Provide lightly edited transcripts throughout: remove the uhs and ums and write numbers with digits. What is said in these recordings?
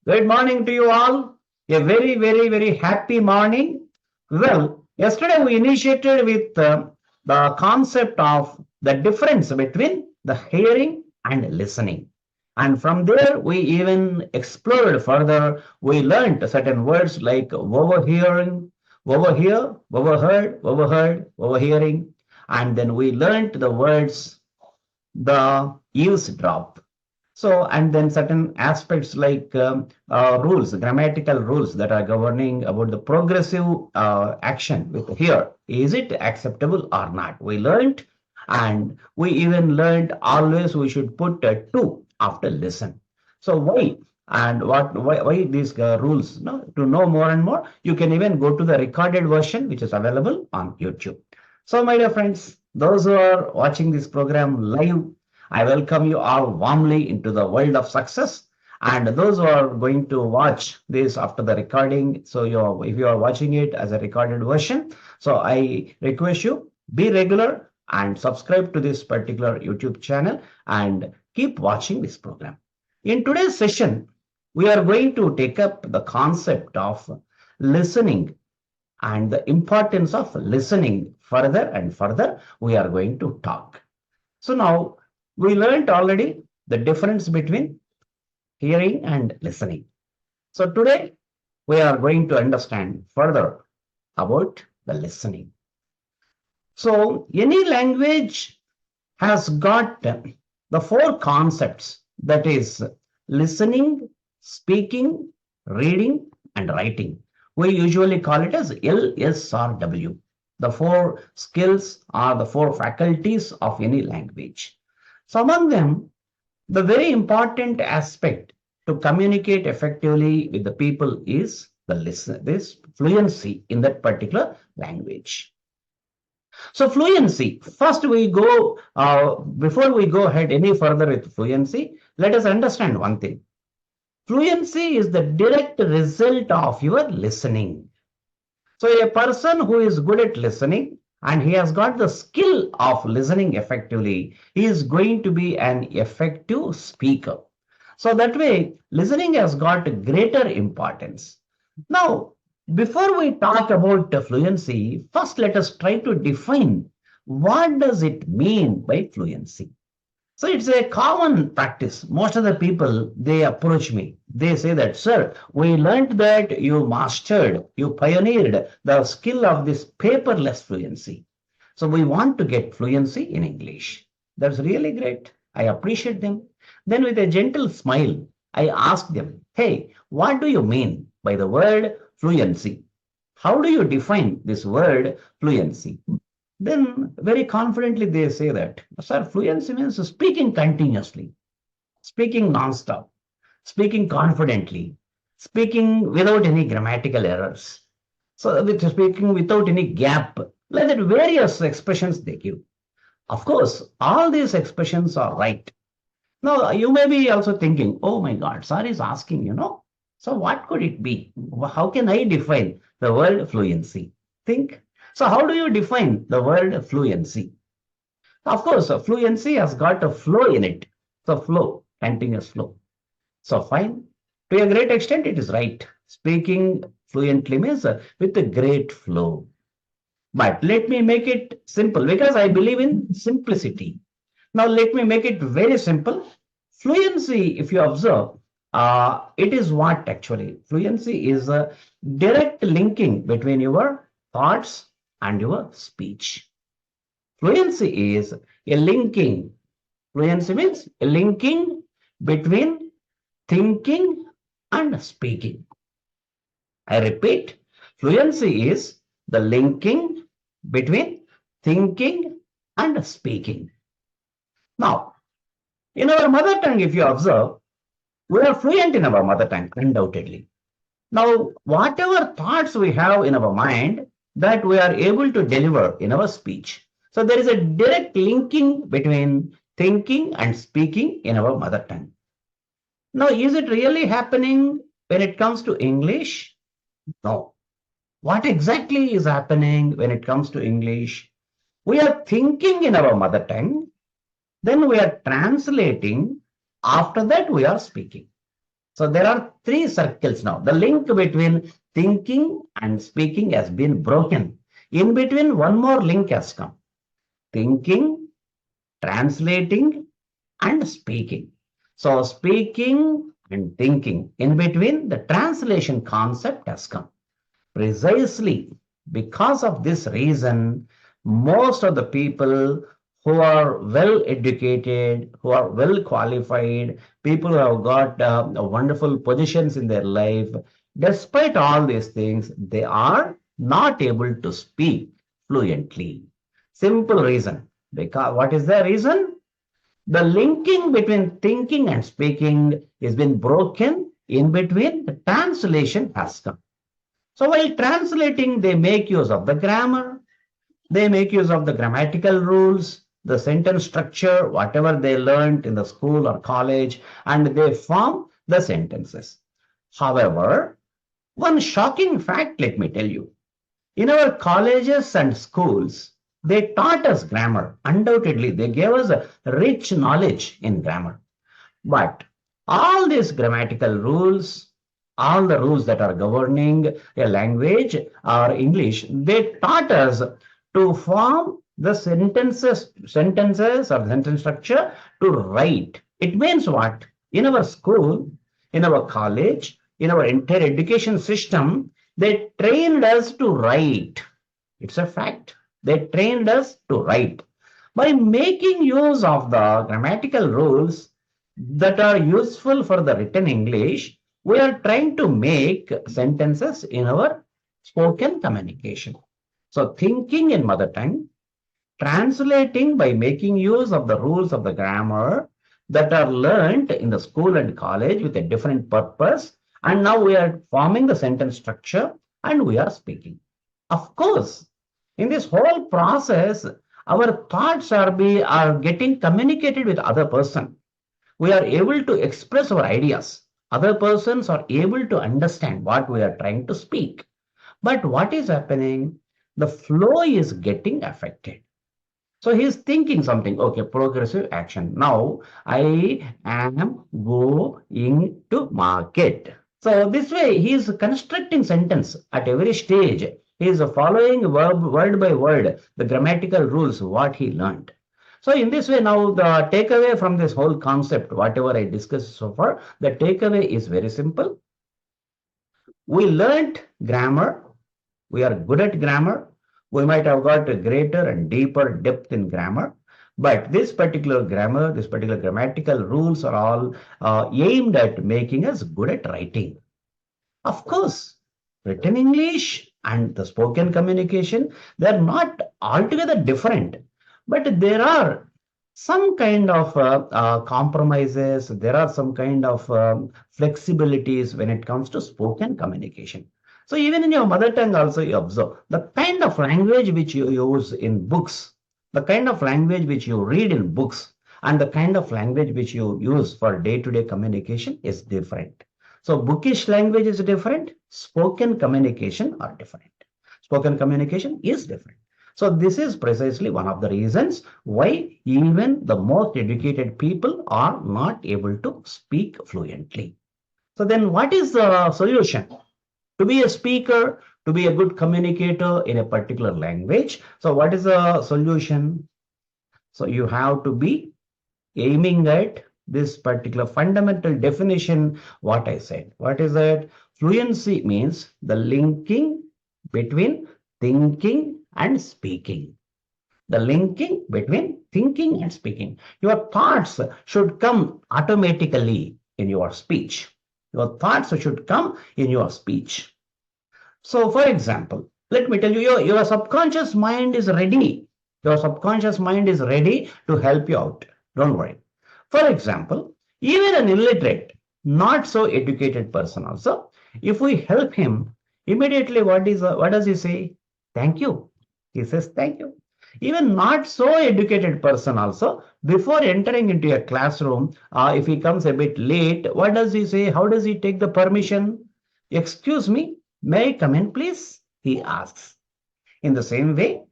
Good morning to you all. A very, very, very happy morning. Well, yesterday we initiated with the concept of the difference between the hearing and listening. And from there, we even explored further. We learned certain words like overhearing, overhear, overheard, overheard, overhearing. And then we learned the words the eavesdrop. So, and then certain aspects like rules, grammatical rules that are governing about the progressive action with here. Is it acceptable or not? We learned, and we even learned always we should put a to after listen. So why? And why these rules? No, to know more and more, you can even go to the recorded version, which is available on YouTube. So, my dear friends, those who are watching this program live, I welcome you all warmly into the world of success. And those who are going to watch this after the recording, so if you are watching it as a recorded version, so I request you be regular and subscribe to this particular YouTube channel and keep watching this program. In today's session, we are going to take up the concept of listening and the importance of listening further and further. We are going to talk. So now we learned already the difference between hearing and listening. So today we are going to understand further about the listening. So any language has got the four concepts, that is listening, speaking, reading, and writing. We usually call it as LSRW. The four skills are the four faculties of any language. So among them, the very important aspect to communicate effectively with the people is this fluency in that particular language. So fluency, first before we go ahead any further with fluency, let us understand one thing. Fluency is the direct result of your listening. So a person who is good at listening and he has got the skill of listening effectively, he is going to be an effective speaker. So that way, listening has got greater importance. Now, before we talk about fluency, first let us try to define what does it mean by fluency. So it's a common practice. Most of the people, they approach me. They say that, sir, we learned that you pioneered the skill of this paperless fluency. So we want to get fluency in English. That's really great. I appreciate them. Then with a gentle smile, I ask them, hey, what do you mean by the word fluency? How do you define this word fluency? Then very confidently they say that, sir, fluency means speaking continuously, speaking non-stop, speaking confidently, speaking without any grammatical errors. So with speaking without any gap, like that various expressions they give. Of course, all these expressions are right. Now you may be also thinking, oh my God, sir is asking. So what could it be? How can I define the word fluency? Think. So how do you define the word fluency? Of course, fluency has got a flow in it. So flow, continuous flow. So fine. To a great extent, it is right. Speaking fluently means with a great flow. But let me make it simple because I believe in simplicity. Now let me make it very simple. Fluency, if you observe, it is what actually? Fluency is a direct linking between your thoughts and your speech. Fluency is a linking. Fluency means a linking between thinking and speaking. I repeat, fluency is the linking between thinking and speaking. Now, in our mother tongue, if you observe, we are fluent in our mother tongue, undoubtedly. Now, whatever thoughts we have in our mind, that we are able to deliver in our speech. So there is a direct linking between thinking and speaking in our mother tongue. Now, is it really happening when it comes to English? No. What exactly is happening when it comes to English? We are thinking in our mother tongue, then we are translating, after that we are speaking. So there are three circles now. The link between thinking and speaking has been broken. In between, one more link has come. Thinking, translating, and speaking. So speaking and thinking. In between, the translation concept has come. Precisely because of this reason, most of the people who are well educated, who are well qualified, people who have got wonderful positions in their life, despite all these things, they are not able to speak fluently. Simple reason. Because what is the reason? The linking between thinking and speaking has been broken. In between, the translation has come. So while translating, they make use of the grammar, they make use of the grammatical rules, the sentence structure, whatever they learned in the school or college, and they form the sentences. However, one shocking fact, let me tell you, in our colleges and schools, they taught us grammar. Undoubtedly, they gave us a rich knowledge in grammar. But all these grammatical rules, all the rules that are governing a language or English, they taught us to form the sentences or sentence structure to write. It means what? In our school, in our college, in our entire education system, they trained us to write. It's a fact. They trained us to write. By making use of the grammatical rules that are useful for the written English, we are trying to make sentences in our spoken communication. So thinking in mother tongue, translating by making use of the rules of the grammar that are learned in the school and college with a different purpose. And now we are forming the sentence structure and we are speaking. Of course, in this whole process, our thoughts are getting communicated with other person. We are able to express our ideas. Other persons are able to understand what we are trying to speak. But what is happening? The flow is getting affected. So he's thinking something, okay, progressive action. Now I am going to market. So this way he is constructing sentence at every stage. He is following word by word, the grammatical rules, what he learned. So in this way, now the takeaway from this whole concept, whatever I discussed so far, the takeaway is very simple. We learned grammar. We are good at grammar. We might have got a greater and deeper depth in grammar. But this particular grammar, this particular grammatical rules are all aimed at making us good at writing. Of course, written English and the spoken communication, they're not altogether different. But there are some kind of compromises, there are some kind of flexibilities when it comes to spoken communication. So even in your mother tongue also you observe the kind of language which you use in books, the kind of language which you read in books, and the kind of language which you use for day-to-day communication is different. So bookish language is different, spoken communication are different. Spoken communication is different. So this is precisely one of the reasons why even the most educated people are not able to speak fluently. So then what is the solution? To be a speaker, to be a good communicator in a particular language. So what is the solution? So you have to be aiming at this particular fundamental definition, what I said. What is that? Fluency means the linking between thinking and speaking. The linking between thinking and speaking. Your thoughts should come automatically in your speech. Your thoughts should come in your speech. So for example, let me tell you, your subconscious mind is ready. Your subconscious mind is ready to help you out. Don't worry. For example, even an illiterate, not so educated person also, if we help him, immediately what does he say? Thank you. He says thank you. Even not so educated person also, before entering into a classroom, if he comes a bit late, what does he say? How does he take the permission? Excuse me, may I come in please? He asks. In the same way,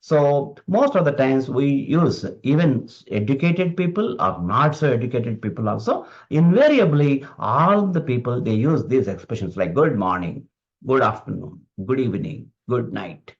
So most of the times we use even educated people or not so educated people also. Invariably, all the people, they use these expressions like good morning, good afternoon, good evening, good night,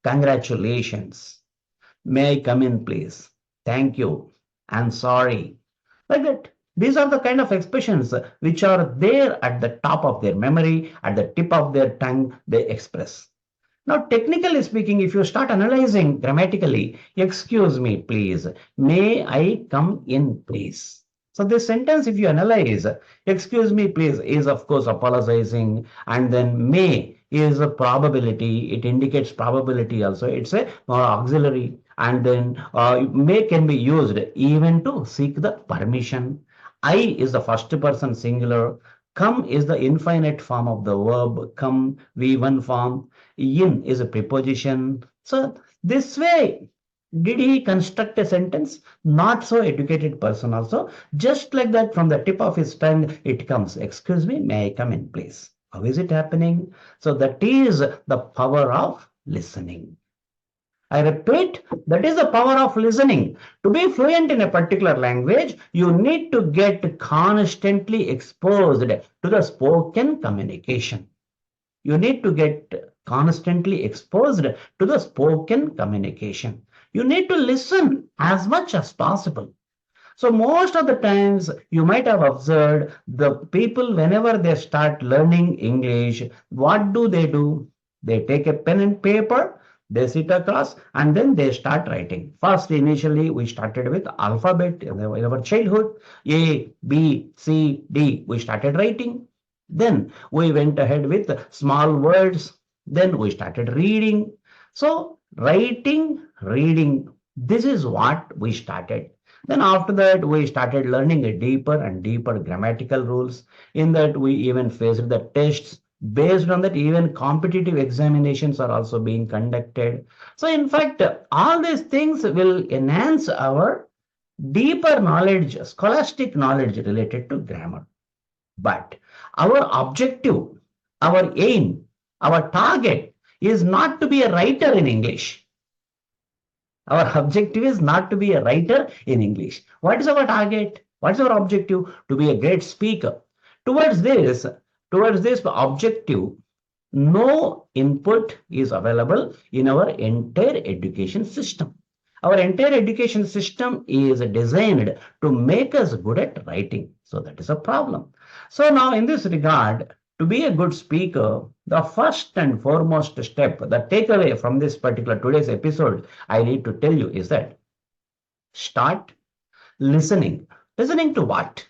congratulations, may I come in please, thank you, I'm sorry, like that. These are the kind of expressions which are there at the top of their memory, at the tip of their tongue, they express. Now, technically speaking, if you start analyzing grammatically, excuse me, please, may I come in, please? So this sentence, if you analyze, excuse me, please, is of course apologizing, and then may is a probability. It indicates probability also. It's a auxiliary, and then may can be used even to seek the permission. I is the first person singular. Come is the infinite form of the verb come, V1 form. In is a preposition. So this way, did he construct a sentence? Not so educated person also. Just like that, from the tip of his tongue, it comes. Excuse me, may I come in, please? How is it happening? So that is the power of listening. I repeat, that is the power of listening. To be fluent in a particular language, you need to get constantly exposed to the spoken communication. You need to get constantly exposed to the spoken communication. You need to listen as much as possible. So most of the times you might have observed the people, whenever they start learning English, what do? They take a pen and paper, they sit across, and then they start writing. First, initially, we started with alphabet in our childhood, A, B, C, D. We started writing. Then we went ahead with small words. Then we started reading. So writing, reading, this is what we started. Then after that, we started learning a deeper and deeper grammatical rules. In that, we even faced the tests. Based on that, even competitive examinations are also being conducted. So in fact, all these things will enhance our deeper knowledge, scholastic knowledge related to grammar. But our objective, our aim, our target is not to be a writer in English. Our objective is not to be a writer in English. What is our target? What is our objective? To be a great speaker. Towards this, objective, no input is available in our entire education system. Our entire education system is designed to make us good at writing. So that is a problem. So now in this regard, to be a good speaker, the first and foremost step, the takeaway from this particular today's episode, I need to tell you is that start listening. Listening to what?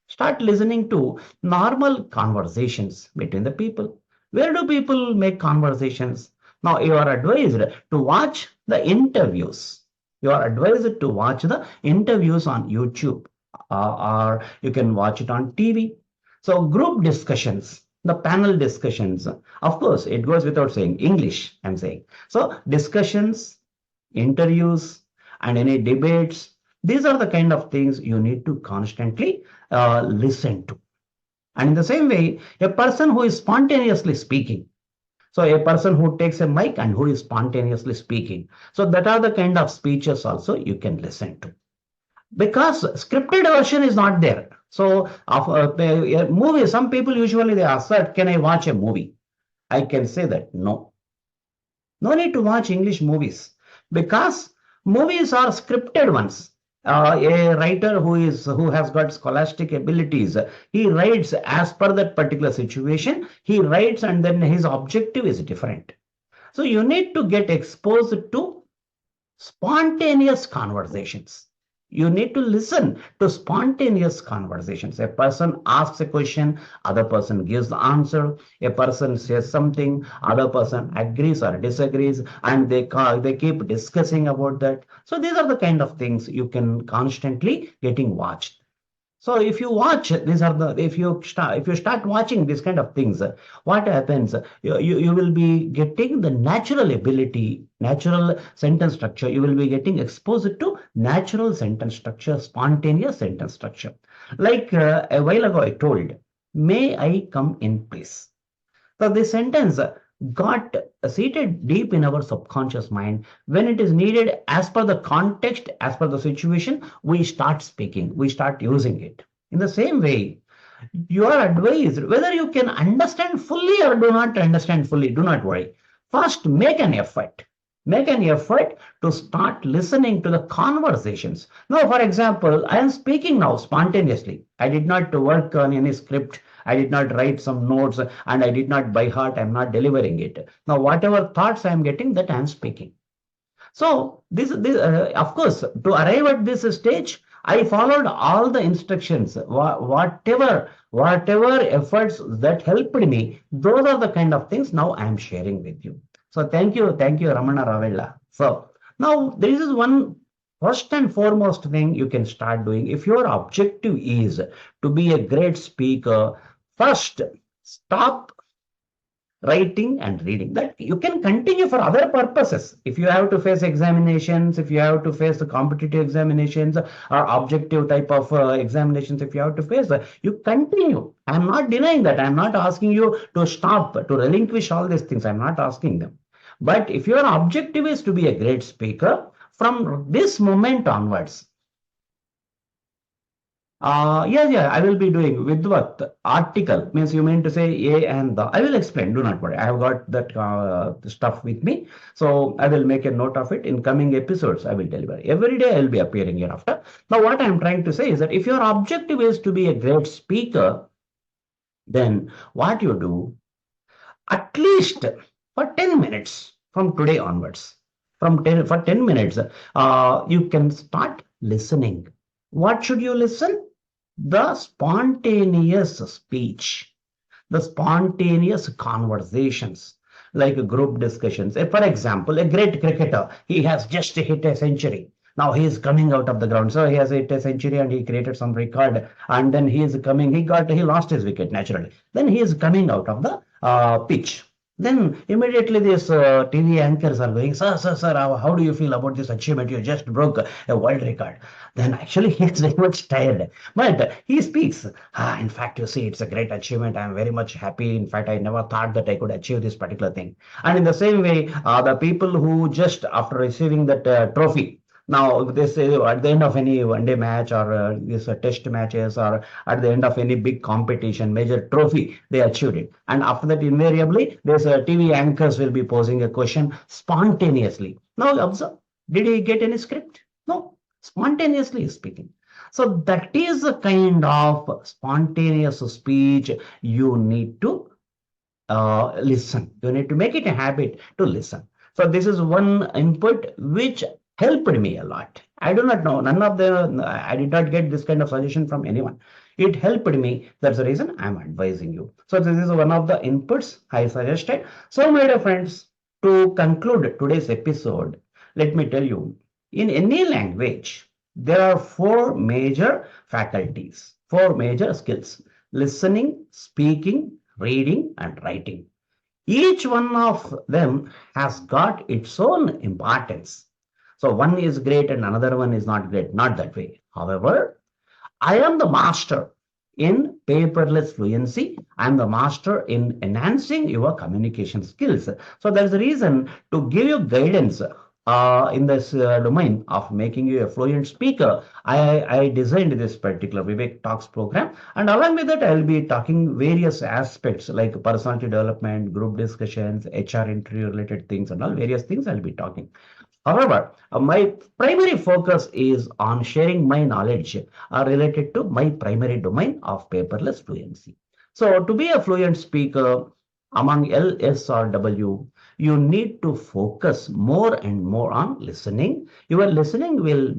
Start listening to normal conversations between the people. Where do people make conversations? Now you are advised to watch the interviews. You are advised to watch the interviews on YouTube, or you can watch it on TV. So group discussions, the panel discussions, of course, it goes without saying, English, I'm saying. So discussions, interviews, and any debates, these are the kind of things you need to constantly listen to. And in the same way, a person who is spontaneously speaking, so a person who takes a mic and who is spontaneously speaking, so that are the kind of speeches also you can listen to. Because scripted version is not there. So of a movie, some people usually they ask that, can I watch a movie? I can say that no. No need to watch English movies, because movies are scripted ones. A writer who has got scholastic abilities, he writes as per that particular situation. He writes, and then his objective is different. So you need to get exposed to spontaneous conversations. You need to listen to spontaneous conversations. A person asks a question, other person gives the answer. A person says something, other person agrees or disagrees, and they keep discussing about that. So these are the kind of things you can constantly getting watched. So if you watch, if you start watching these kind of things, what happens? You will be getting the natural ability, natural sentence structure. You will be getting exposed to natural sentence structure, spontaneous sentence structure. Like a while ago, I told, may I come in, please? So this sentence, got seated deep in our subconscious mind. When it is needed, as per the context, as per the situation, we start speaking, we start using it. In the same way, you are advised, whether you can understand fully or do not understand fully, do not worry. First, make an effort. Make an effort to start listening to the conversations. Now, for example, I am speaking now spontaneously. I did not work on any script. I did not write some notes, and I did not by heart. I'm not delivering it. Now, whatever thoughts I'm getting, that I'm speaking. So of course, to arrive at this stage, I followed all the instructions. Whatever efforts that helped me, those are the kind of things now I am sharing with you. So thank you, Ramana Ravella. So now this is one first and foremost thing you can start doing. If your objective is to be a great speaker, first stop writing and reading. That you can continue for other purposes. If you have to face examinations, if you have to face the competitive examinations or objective type of examinations, if you have to face, you continue. I'm not denying that. I'm not asking you to stop, to relinquish all these things. I'm not asking them. But if your objective is to be a great speaker, from this moment onwards, yeah, I will be doing with what article means. You mean to say a and the. I will explain. Do not worry. I have got that stuff with me, so I will make a note of it in coming episodes. I will deliver every day. I will be appearing hereafter. Now, what I am trying to say is that if your objective is to be a great speaker, then what you do, at least for 10 minutes from today onwards, for 10 minutes, you can start listening. What should you listen? The spontaneous speech, the spontaneous conversations, like group discussions. For example, a great cricketer, he has just hit a century. Now he is coming out of the ground. So he has hit a century and he created some record. And then he is coming, he lost his wicket naturally. Then he is coming out of the pitch. Then immediately these TV anchors are going, sir, how do you feel about this achievement? You just broke a world record. Then actually he is very much tired. But he speaks, in fact, you see, it's a great achievement. I'm very much happy. In fact, I never thought that I could achieve this particular thing. And in the same way, the people who just after receiving that trophy, now, this at the end of any one-day match or this test matches or at the end of any big competition, major trophy, they achieved it. And after that, invariably, there's TV anchors will be posing a question spontaneously. Now, observe, did he get any script? No, spontaneously speaking. So that is the kind of spontaneous speech you need to listen. You need to make it a habit to listen. So this is one input which helped me a lot. I do not know. None of I did not get this kind of suggestion from anyone. It helped me. That's the reason I'm advising you. So this is one of the inputs I suggested. So my dear friends, to conclude today's episode, let me tell you, in any language, there are four major faculties, four major skills: listening, speaking, reading, and writing. Each one of them has got its own importance. So one is great and another one is not great, not that way. However, I am the master in paperless fluency. I am the master in enhancing your communication skills. So there's a reason to give you guidance in this domain of making you a fluent speaker. I designed this particular Vivek Talks program, and along with that, I'll be talking various aspects like personality development, group discussions, HR interview related things, and all various things I'll be talking. However, my primary focus is on sharing my knowledge related to my primary domain of paperless fluency. So to be a fluent speaker among L, S, or W, you need to focus more and more on listening. Your listening will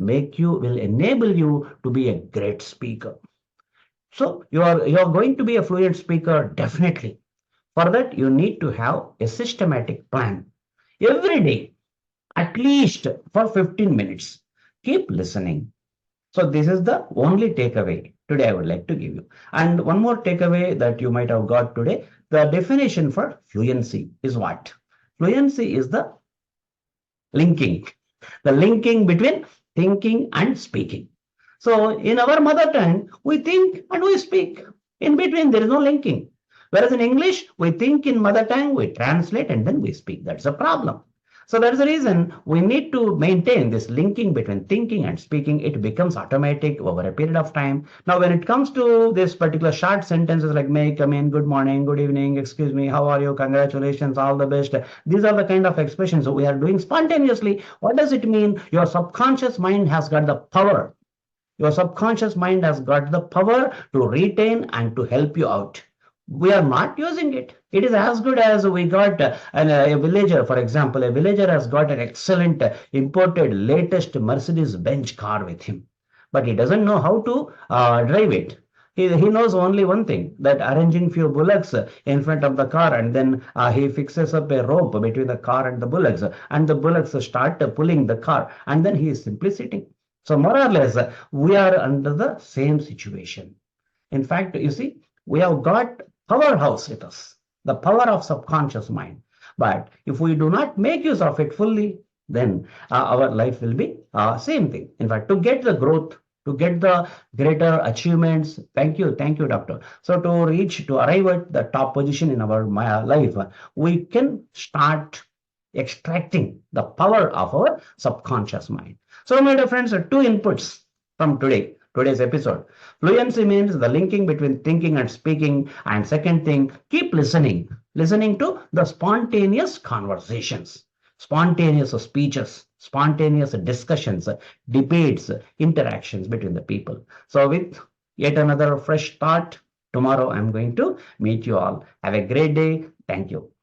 enable you to be a great speaker. So you are going to be a fluent speaker, definitely. For that, you need to have a systematic plan. Every day, at least for 15 minutes, keep listening. So this is the only takeaway today I would like to give you. And one more takeaway that you might have got today, the definition for fluency is what? Fluency is the linking between thinking and speaking. So in our mother tongue, we think and we speak. In between, there is no linking. Whereas in English, we think in mother tongue, we translate, and then we speak. That's a problem. So that's the reason we need to maintain this linking between thinking and speaking. It becomes automatic over a period of time. Now, when it comes to this particular short sentences like may I come in, good morning, good evening, excuse me, how are you, congratulations, all the best. These are the kind of expressions we are doing spontaneously. What does it mean? Your subconscious mind has got the power. Your subconscious mind has got the power to retain and to help you out. We are not using it. It is as good as we got a villager, for example. A villager has got an excellent imported latest Mercedes-Benz car with him, but he doesn't know how to drive it. He knows only one thing, that arranging few bullocks in front of the car, and then he fixes up a rope between the car and the bullocks, and the bullocks start pulling the car, and then he is simply sitting. So more or less, we are under the same situation. In fact, you see, we have got powerhouse with us, the power of subconscious mind. But if we do not make use of it fully, then our life will be same thing. In fact, to get the growth, to get the greater achievements, thank you, doctor. So to arrive at the top position in our life, we can start extracting the power of our subconscious mind. So my dear friends, two inputs from today's episode. Fluency means the linking between thinking and speaking. And second thing, keep listening to the spontaneous conversations, spontaneous speeches, spontaneous discussions, debates, interactions between the people. So with yet another fresh thought, tomorrow I'm going to meet you all. Have a great day. Thank you.